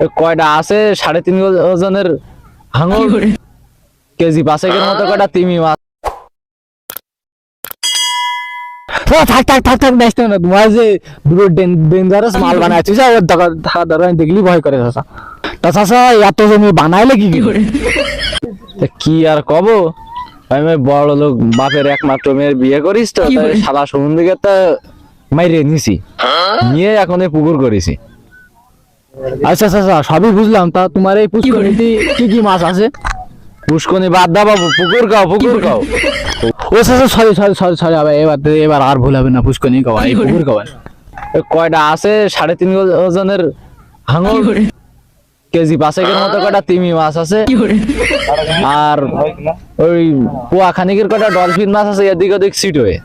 কয়টা আছে 3.5 ওজনের হাঙর, কেজি 5 মতো কয়টা তিমি মাছ। থাক থাক থাক থাক নেক্সট না, তোমার যে পুরো ডেঞ্জারাস মাল বানাইছো যা ওর দেখা দেখলি ভয় করে চাচা। তা চাচা এত জমি বানাইলে কি কি করে? তা কি আর কব, আমি বড় লোক বাপের একমাত্র মেয়ের বিয়ে করিস তো, তাই শালা সমুদ্রকে তো মাইরে নিছি, নিয়ে এখন এই পুকুর করেছি। আচ্ছা চাচা সবই বুঝলাম, তা তোমার এই পুষ্করিতে কি কি মাছ আছে? পুষ্কনি বাদ দা বাবু, পুকুর গাও পুকুর গাও। ও চাচা সরি সরি সরি সরি, এবার আর ভুল হবে না, পুষ্কনি খাওয়া এই পুকুর খাওয়া। কয়টা আছে 3.5 ওজনের হাঙর, কেজি 5 মতো কয়টা তিমি মাছ আছে, আর ওই পোয়া খানিকের কয়টা ডলফিন মাছ আছে এদিক ওদিক সিট হয়ে।